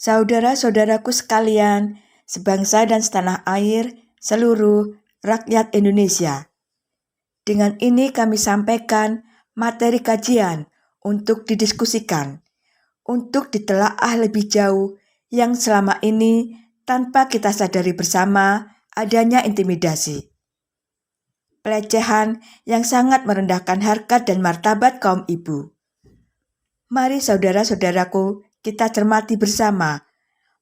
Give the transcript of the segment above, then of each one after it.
Saudara-saudaraku sekalian, sebangsa dan setanah air, seluruh rakyat Indonesia. Dengan ini kami sampaikan materi kajian untuk didiskusikan, untuk ditelaah lebih jauh yang selama ini tanpa kita sadari bersama adanya intimidasi. Pelecehan yang sangat merendahkan harkat dan martabat kaum ibu. Mari saudara-saudaraku, kita cermati bersama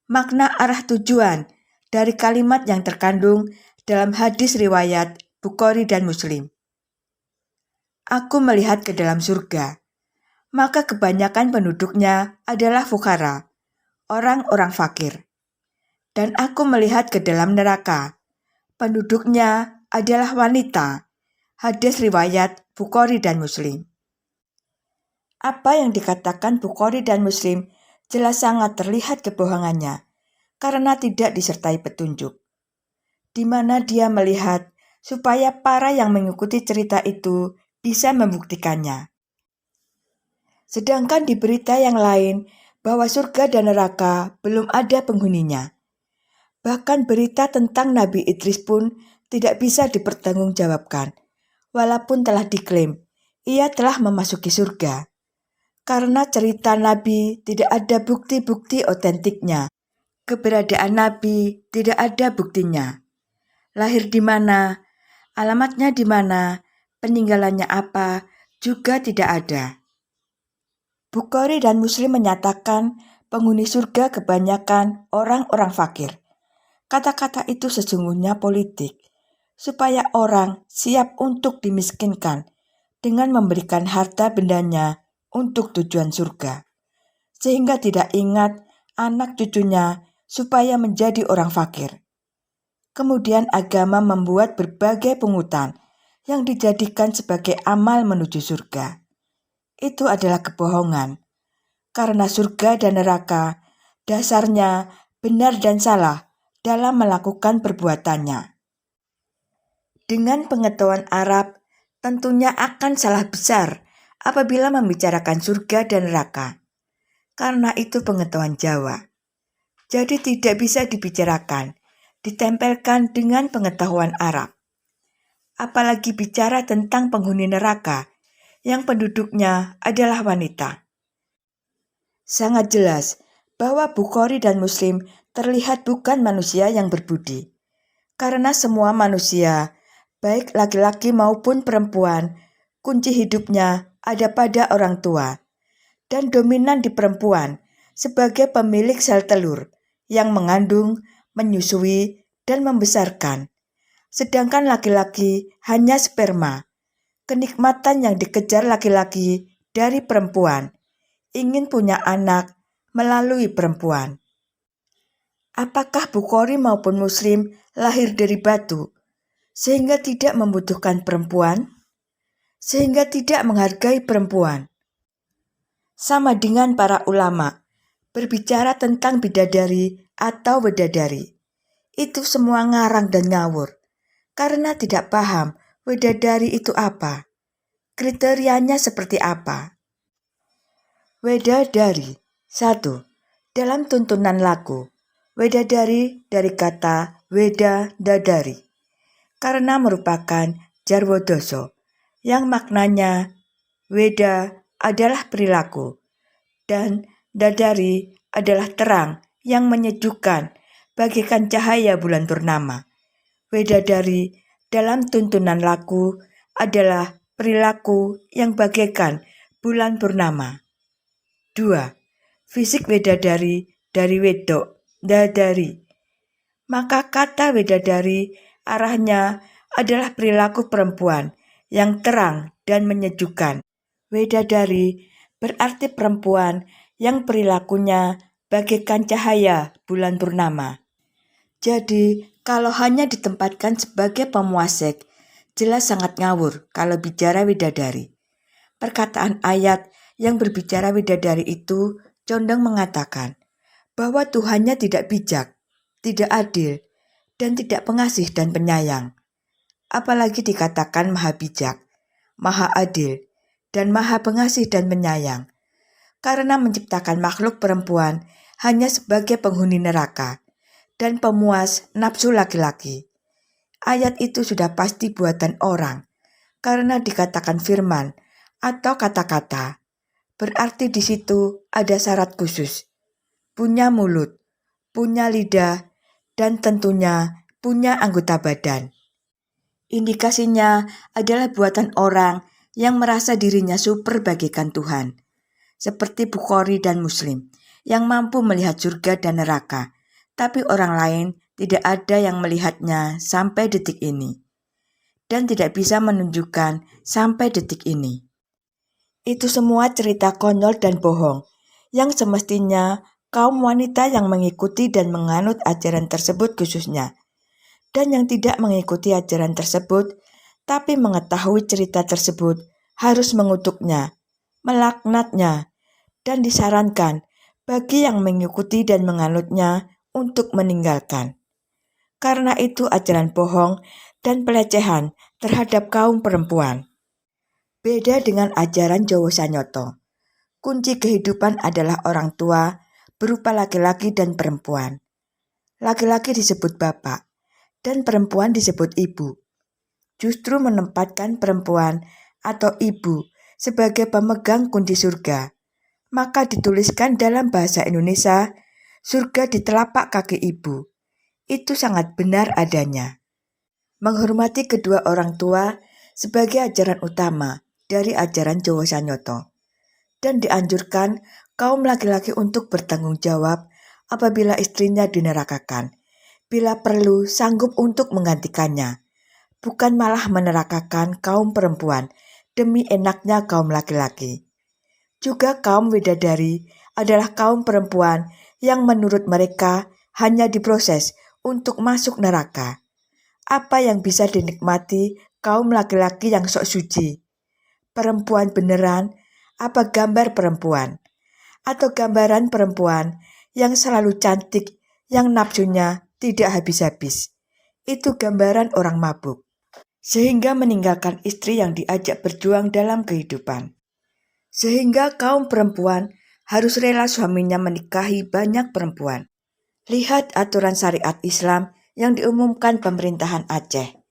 makna arah tujuan dari kalimat yang terkandung dalam hadis riwayat Bukhari dan Muslim. Aku melihat ke dalam surga, maka kebanyakan penduduknya adalah fuqara, orang-orang fakir. Dan aku melihat ke dalam neraka, penduduknya adalah wanita. Hadis riwayat Bukhari dan Muslim. Apa yang dikatakan Bukhari dan Muslim jelas sangat terlihat kebohongannya karena tidak disertai petunjuk, di mana dia melihat supaya para yang mengikuti cerita itu bisa membuktikannya. Sedangkan di berita yang lain bahwa surga dan neraka belum ada penghuninya. Bahkan berita tentang Nabi Idris pun tidak bisa dipertanggungjawabkan, walaupun telah diklaim ia telah memasuki surga. Karena cerita Nabi tidak ada bukti-bukti otentiknya. Keberadaan Nabi tidak ada buktinya. Lahir di mana, alamatnya di mana, peninggalannya apa, juga tidak ada. Bukhari dan Muslim menyatakan penghuni surga kebanyakan orang-orang fakir. Kata-kata itu sesungguhnya politik, supaya orang siap untuk dimiskinkan dengan memberikan harta bendanya untuk tujuan surga, sehingga tidak ingat anak cucunya supaya menjadi orang fakir. Kemudian agama membuat berbagai pungutan yang dijadikan sebagai amal menuju surga. Itu adalah kebohongan, karena surga dan neraka dasarnya benar dan salah dalam melakukan perbuatannya. Dengan pengetahuan Arab, tentunya akan salah besar apabila membicarakan surga dan neraka, karena itu pengetahuan Jawa. Jadi tidak bisa dibicarakan, ditempelkan dengan pengetahuan Arab. Apalagi bicara tentang penghuni neraka, yang penduduknya adalah wanita. Sangat jelas bahwa Bukhari dan Muslim terlihat bukan manusia yang berbudi, karena semua manusia, baik laki-laki maupun perempuan, kunci hidupnya ada pada orang tua, dan dominan di perempuan sebagai pemilik sel telur yang mengandung, menyusui, dan membesarkan. Sedangkan laki-laki hanya sperma, kenikmatan yang dikejar laki-laki dari perempuan, ingin punya anak melalui perempuan. Apakah Bukhari maupun Muslim lahir dari batu, sehingga tidak membutuhkan perempuan? Sehingga tidak menghargai perempuan. Sama dengan para ulama, berbicara tentang bidadari atau widadari. Itu semua ngarang dan ngawur, karena tidak paham widadari itu apa, kriterianya seperti apa. Widadari 1. Dalam tuntunan laku, widadari dari kata weda dadari, karena merupakan jarwodoso, yang maknanya weda adalah perilaku, dan dadari adalah terang yang menyejukkan bagaikan cahaya bulan purnama. Widadari dalam tuntunan laku adalah perilaku yang bagaikan bulan purnama. 2. Fisik widadari dari wedok, dadari. Maka kata widadari arahnya adalah perilaku perempuan yang terang dan menyejukkan. Widadari berarti perempuan yang perilakunya bagaikan cahaya bulan purnama. Jadi, kalau hanya ditempatkan sebagai pemuasik, jelas sangat ngawur kalau bicara widadari. Perkataan ayat yang berbicara widadari itu condong mengatakan bahwa Tuhannya tidak bijak, tidak adil, dan tidak pengasih dan penyayang. Apalagi dikatakan maha bijak, maha adil, dan maha pengasih dan penyayang. Karena menciptakan makhluk perempuan hanya sebagai penghuni neraka dan pemuas nafsu laki-laki. Ayat itu sudah pasti buatan orang, karena dikatakan firman atau kata-kata. Berarti di situ ada syarat khusus. Punya mulut, punya lidah, dan tentunya punya anggota badan. Indikasinya adalah buatan orang yang merasa dirinya super bagaikan Tuhan, seperti Bukhari dan Muslim, yang mampu melihat surga dan neraka, tapi orang lain tidak ada yang melihatnya sampai detik ini, dan tidak bisa menunjukkan sampai detik ini. Itu semua cerita konyol dan bohong, yang semestinya kaum wanita yang mengikuti dan menganut ajaran tersebut khususnya, dan yang tidak mengikuti ajaran tersebut, tapi mengetahui cerita tersebut, harus mengutuknya, melaknatnya, dan disarankan bagi yang mengikuti dan menganutnya untuk meninggalkan. Karena itu ajaran bohong dan pelecehan terhadap kaum perempuan. Beda dengan ajaran Jowo Sanyoto. Kunci kehidupan adalah orang tua berupa laki-laki dan perempuan. Laki-laki disebut bapak, dan perempuan disebut ibu. Justru menempatkan perempuan atau ibu sebagai pemegang kunci surga. Maka dituliskan dalam bahasa Indonesia, surga di telapak kaki ibu. Itu sangat benar adanya. Menghormati kedua orang tua sebagai ajaran utama dari ajaran Jowo Sanyoto. Dan dianjurkan kaum laki-laki untuk bertanggung jawab apabila istrinya dinerakakan, bila perlu sanggup untuk menggantikannya, bukan malah menerakakan kaum perempuan demi enaknya kaum laki-laki. Juga kaum widadari adalah kaum perempuan yang menurut mereka hanya diproses untuk masuk neraka. Apa yang bisa dinikmati kaum laki-laki yang sok suci? Perempuan beneran apa gambar perempuan? Atau gambaran perempuan yang selalu cantik, yang nafsunya tidak habis-habis? Itu gambaran orang mabuk, sehingga meninggalkan istri yang diajak berjuang dalam kehidupan. Sehingga kaum perempuan harus rela suaminya menikahi banyak perempuan. Lihat aturan syariat Islam yang diumumkan pemerintahan Aceh.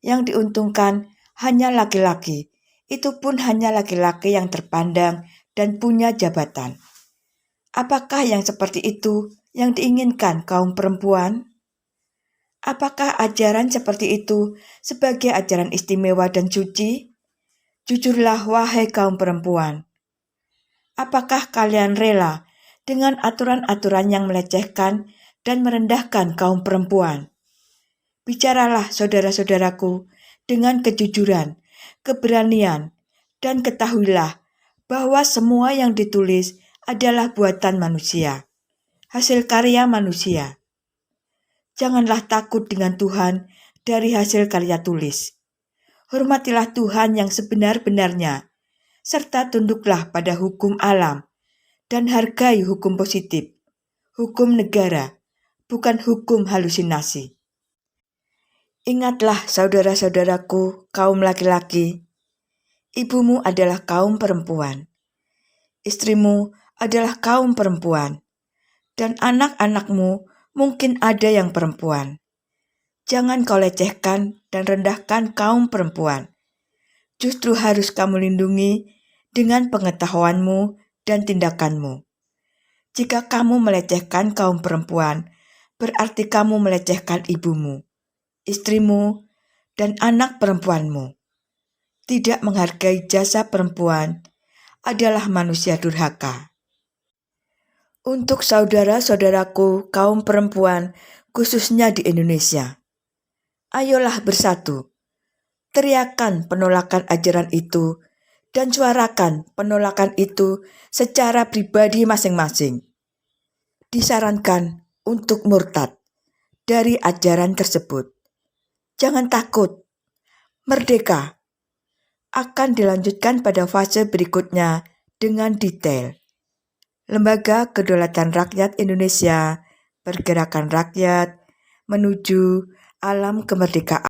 Yang diuntungkan hanya laki-laki, itu pun hanya laki-laki yang terpandang dan punya jabatan. Apakah yang seperti itu yang diinginkan kaum perempuan? Apakah ajaran seperti itu sebagai ajaran istimewa dan suci? Jujurlah wahai kaum perempuan. Apakah kalian rela dengan aturan-aturan yang melecehkan dan merendahkan kaum perempuan? Bicaralah saudara-saudaraku dengan kejujuran, keberanian, dan ketahuilah bahwa semua yang ditulis adalah buatan manusia, hasil karya manusia. Janganlah takut dengan Tuhan dari hasil karya tulis. Hormatilah Tuhan yang sebenar-benarnya, serta tunduklah pada hukum alam, dan hargai hukum positif, hukum negara, bukan hukum halusinasi. Ingatlah saudara-saudaraku kaum laki-laki, ibumu adalah kaum perempuan, istrimu adalah kaum perempuan, dan anak-anakmu mungkin ada yang perempuan. Jangan kau lecehkan dan rendahkan kaum perempuan. Justru harus kamu lindungi dengan pengetahuanmu dan tindakanmu. Jika kamu melecehkan kaum perempuan, berarti kamu melecehkan ibumu, istrimu, dan anak perempuanmu. Tidak menghargai jasa perempuan adalah manusia durhaka. Untuk saudara-saudaraku kaum perempuan, khususnya di Indonesia, ayolah bersatu. Teriakan penolakan ajaran itu dan suarakan penolakan itu secara pribadi masing-masing. Disarankan untuk murtad dari ajaran tersebut. Jangan takut, merdeka akan dilanjutkan pada fase berikutnya dengan detail. Lembaga Kedaulatan Rakyat Indonesia, Pergerakan Rakyat menuju alam kemerdekaan.